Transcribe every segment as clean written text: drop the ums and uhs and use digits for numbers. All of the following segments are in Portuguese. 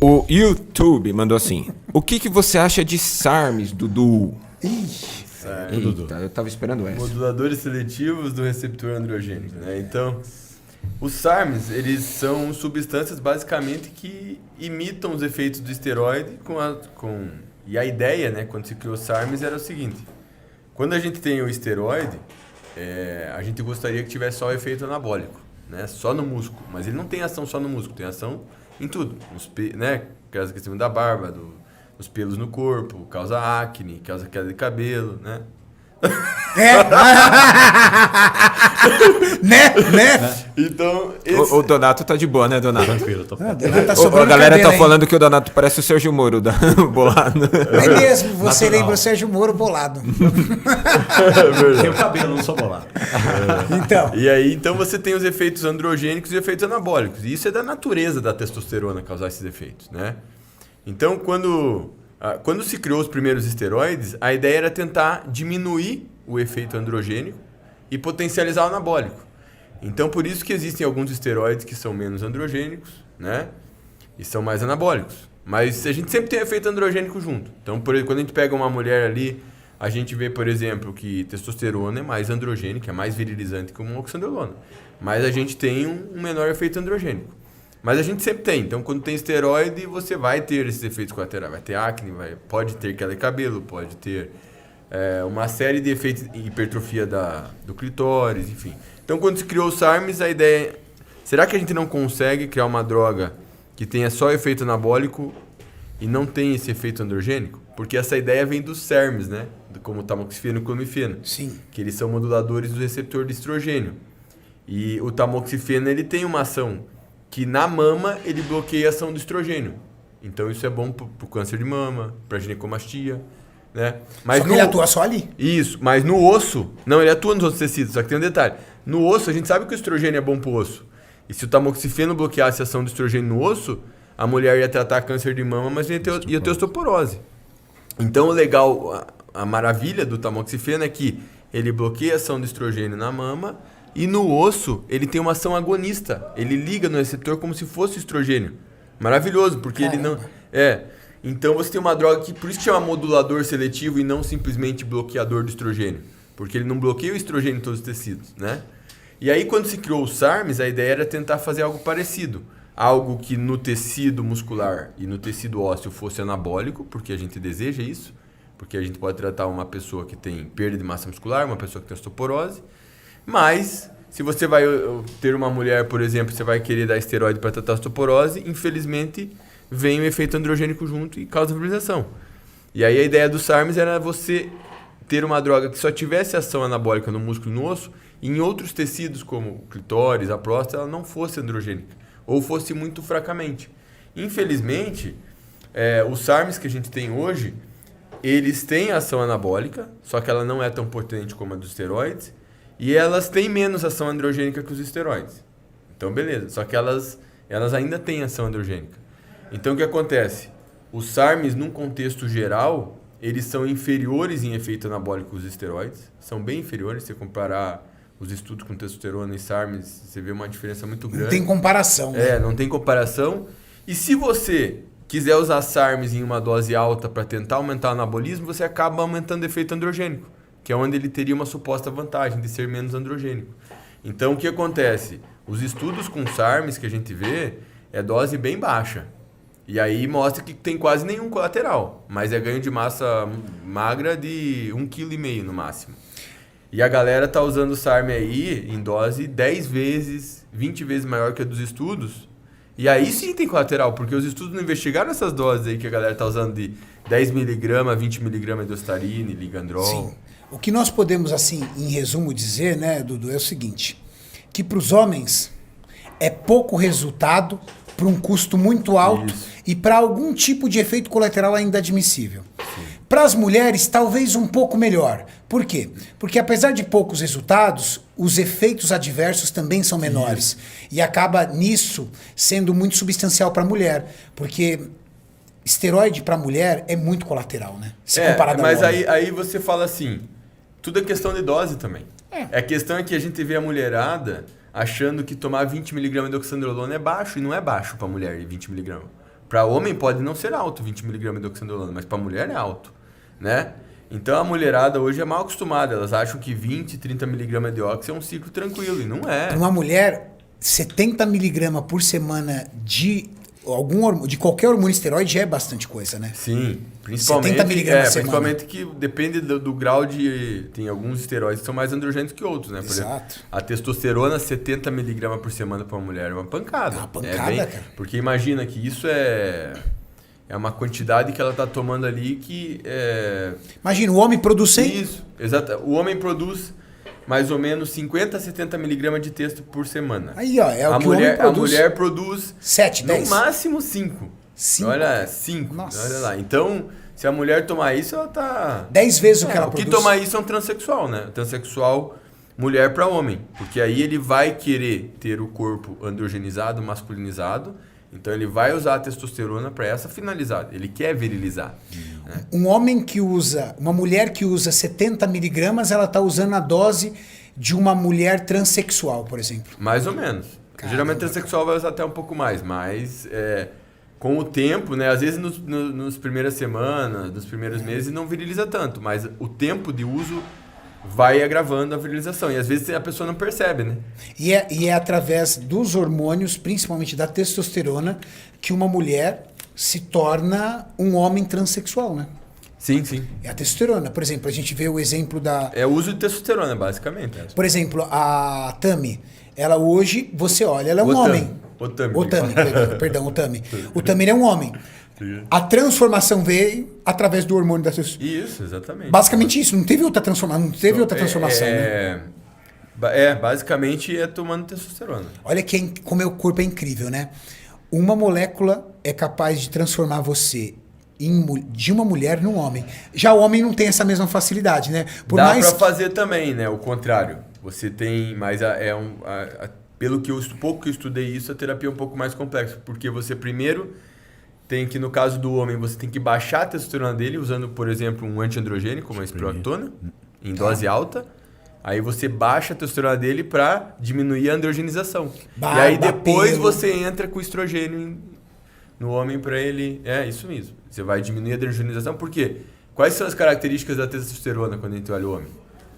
O YouTube mandou assim: o que você acha de SARMs, Dudu? Ixi, Eita, eu tava esperando essa. Moduladores seletivos do receptor androgênico, né? Então, os SARMs, eles são substâncias basicamente que imitam os efeitos do esteroide E a ideia, né, quando se criou os SARMs, era o seguinte: quando a gente tem o esteroide, a gente gostaria que tivesse só o efeito anabólico, né? Só no músculo. Mas ele não tem ação só no músculo, tem ação em tudo. Né? Causa crescimento da barba, dos pelos no corpo, causa acne, causa queda de cabelo, né? né? Então, O Donato tá de boa, né, Donato? Tranquilo, tô Donato tá A sobrando galera cabelo, tá hein? falando que o Donato parece o Sérgio Moro da bolado. É mesmo, você Natural. lembra o Sérgio Moro bolado. Tenho cabelo, não sou bolado. Então, E aí, então você tem os efeitos androgênicos e efeitos anabólicos. E isso é da natureza da testosterona causar esses efeitos, né? Então, quando se criou os primeiros esteroides, a ideia era tentar diminuir o efeito androgênico e potencializar o anabólico. Então, por isso que existem alguns esteroides que são menos androgênicos, né? E são mais anabólicos. Mas a gente sempre tem efeito androgênico junto. Então, quando a gente pega uma mulher ali, a gente vê, por exemplo, que testosterona é mais androgênica, é mais virilizante que uma oxandrolona. Mas a gente tem um menor efeito androgênico. Mas a gente sempre tem. Então, quando tem esteroide, você vai ter esses efeitos colaterais. Vai ter acne, pode ter queda de cabelo, pode ter uma série de efeitos, hipertrofia do clitóris, enfim. Então, quando se criou o SARMs, a ideia é: será que a gente não consegue criar uma droga que tenha só efeito anabólico e não tem esse efeito androgênico? Porque essa ideia vem dos SERMs, né? Como o tamoxifeno e o clomifeno. sim. Que eles são moduladores do receptor de estrogênio. E o tamoxifeno, ele tem uma ação que na mama ele bloqueia a ação do estrogênio. Então isso é bom pro câncer de mama, pra ginecomastia, né? Mas Só que ele atua só ali. Isso, mas no osso, não, ele atua nos outros tecidos, só que tem um detalhe. No osso, a gente sabe que o estrogênio é bom pro osso. E se o tamoxifeno bloqueasse a ação do estrogênio no osso, a mulher ia tratar câncer de mama, mas ia ter osteoporose. Então o legal, a maravilha do tamoxifeno é que ele bloqueia a ação do estrogênio na mama e no osso ele tem uma ação agonista. Ele liga no receptor como se fosse estrogênio. Maravilhoso, porque ele não... Então você tem uma droga que, por isso que chama modulador seletivo e não simplesmente bloqueador do estrogênio. Porque ele não bloqueia o estrogênio em todos os tecidos, né? E aí quando se criou o SARMs, a ideia era tentar fazer algo parecido. Algo que no tecido muscular e no tecido ósseo fosse anabólico, porque a gente deseja isso. Porque a gente pode tratar uma pessoa que tem perda de massa muscular, uma pessoa que tem osteoporose. Mas, se você vai ter uma mulher, por exemplo, você vai querer dar esteroide para tratar osteoporose, infelizmente vem o efeito androgênico junto e causa virilização. E aí a ideia do SARMs era você ter uma droga que só tivesse ação anabólica no músculo e no osso, e em outros tecidos, como o clitóris, a próstata, ela não fosse androgênica, ou fosse muito fracamente. Infelizmente, os SARMs que a gente tem hoje, eles têm ação anabólica, só que ela não é tão potente como a dos esteroides, e elas têm menos ação androgênica que os esteroides. Então, beleza. Só que elas ainda têm ação androgênica. Então, o que acontece? Os SARMs, num contexto geral, eles são inferiores em efeito anabólico aos esteroides. São bem inferiores. Se você comparar os estudos com testosterona e SARMs, você vê uma diferença muito grande. Não tem comparação. Né? Não tem comparação. E se você quiser usar SARMs em uma dose alta para tentar aumentar o anabolismo, você acaba aumentando o efeito androgênico, que é onde ele teria uma suposta vantagem de ser menos androgênico. Então, o que acontece? Os estudos com SARMs que a gente vê é dose bem baixa. E aí mostra que tem quase nenhum colateral, mas é ganho de massa magra de 1,5 kg no máximo. E a galera tá usando o SARM aí em dose 10 vezes, 20 vezes maior que a dos estudos. E aí sim tem colateral, porque os estudos não investigaram essas doses aí que a galera tá usando de 10 mg, 20 mg de ostarine, ligandrol. Sim. O que nós podemos, assim, em resumo dizer, né, Dudu, é o seguinte, que para os homens é pouco resultado para um custo muito alto. Isso. E para algum tipo de efeito colateral ainda admissível. Para as mulheres, talvez um pouco melhor. Por quê? Porque apesar de poucos resultados, os efeitos adversos também são menores. Isso. E acaba nisso sendo muito substancial para a mulher. Porque esteroide para a mulher é muito colateral, né? Se comparado ao mas homem. aí você fala assim, tudo é questão de dose também. A questão é que a gente vê a mulherada achando que tomar 20 mg de oxandrolona é baixo, e não é baixo para mulher 20 mg. Para homem pode não ser alto 20mg de oxandrolona, mas para mulher é alto, né? Então a mulherada hoje é mal acostumada, elas acham que 20, 30mg de ox é um ciclo tranquilo, e não é. Para uma mulher, 70mg por semana de qualquer hormônio esteroide é bastante coisa, né? Sim, principalmente, 70mg semana. principalmente que depende do grau de... Tem alguns esteroides que são mais androgênicos que outros, né? Por exemplo, a testosterona, 70mg por semana para uma mulher é uma pancada. É uma pancada, cara. Porque imagina que isso é uma quantidade que ela está tomando ali que... Imagina, o homem produz 100... Isso, exato. O homem produz mais ou menos 50 a 70mg de testo por semana. Aí, ó, é o que o homem produz. A mulher produz 7, 10. no máximo 5. 5? Olha, 5. Nossa. Olha lá. Então, se a mulher tomar isso, ela tá... 10 vezes o que ela o produz. que tomar isso é um transexual, né? Transexual mulher para homem. Porque aí ele vai querer ter o corpo androgenizado, masculinizado. Então ele vai usar a testosterona para essa finalidade. Ele quer virilizar. Né? Uma mulher que usa 70mg, ela tá usando a dose de uma mulher transexual, por exemplo. Mais ou menos. Caramba. Geralmente transexual vai usar até um pouco mais, mas com o tempo, né? Às vezes nos primeiras semanas, nos primeiros meses não viriliza tanto, mas o tempo de uso vai agravando a virilização. E às vezes a pessoa não percebe, né? E é através dos hormônios, principalmente da testosterona, que uma mulher se torna um homem transexual, né? Sim, sim. É a testosterona. Por exemplo, a gente vê o exemplo da... É o uso de testosterona, basicamente. Por exemplo, a Tami. Ela hoje, você olha, ela é um homem. O Tami, perdão, o Tami. O Tami é um homem. A transformação veio através do hormônio da testosterona. Isso, exatamente. Basicamente isso. Não teve outra transformação, né? Basicamente é tomando testosterona. Olha como o corpo é incrível, né? Uma molécula é capaz de transformar você de uma mulher num homem. Já o homem não tem essa mesma facilidade, né? Dá pra fazer também, né? O contrário. Você tem, mas pelo que pouco que eu estudei isso, a terapia é um pouco mais complexa, porque você primeiro tem que, no caso do homem, você tem que baixar a testosterona dele usando, por exemplo, um antiandrogênico, como a espironolactona, em dose alta. Aí você baixa a testosterona dele para diminuir a androgenização. E aí depois você entra com o estrogênio no homem para ele... É isso mesmo. Você vai diminuir a androgenização. Por quê? Quais são as características da testosterona quando a gente olha o homem?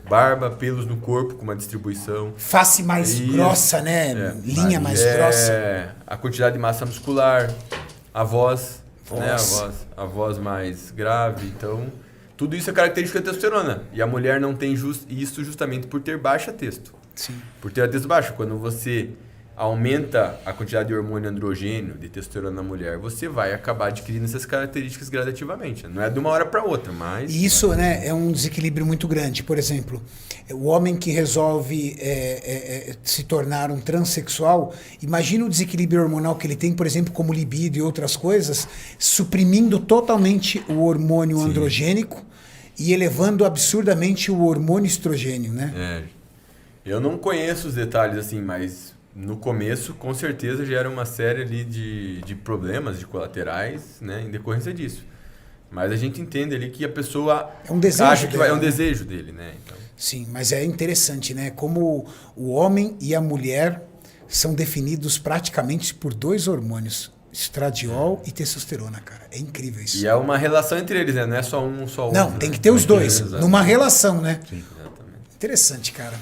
Barba, pelos no corpo com uma distribuição. Face mais grossa, né? Linha mais grossa. A quantidade de massa muscular, a voz. Né? A voz mais grave. Então, tudo isso é característica da testosterona. E a mulher não tem isso justamente por ter baixa testo. Sim. Por ter a testo baixa. Quando você aumenta a quantidade de hormônio androgênio, de testosterona na mulher, você vai acabar adquirindo essas características gradativamente. Não é de uma hora para outra, mas... E isso, né, é um desequilíbrio muito grande. Por exemplo, o homem que resolve se tornar um transexual, imagina o desequilíbrio hormonal que ele tem, por exemplo, como libido e outras coisas, suprimindo totalmente o hormônio androgênico e elevando absurdamente o hormônio estrogênio, né? Eu não conheço os detalhes assim, mas... No começo, com certeza, gera uma série ali de problemas, de colaterais, né, em decorrência disso. Mas a gente entende ali que a pessoa acha que é um desejo dele, né? Então... Sim, mas é interessante, né? Como o homem e a mulher são definidos praticamente por 2 hormônios, estradiol e testosterona, cara. É incrível isso. E é uma relação entre eles, né? Não é só um, só outro. Não, tem que ter os dois, numa relação, né? Sim, exatamente. Interessante, cara.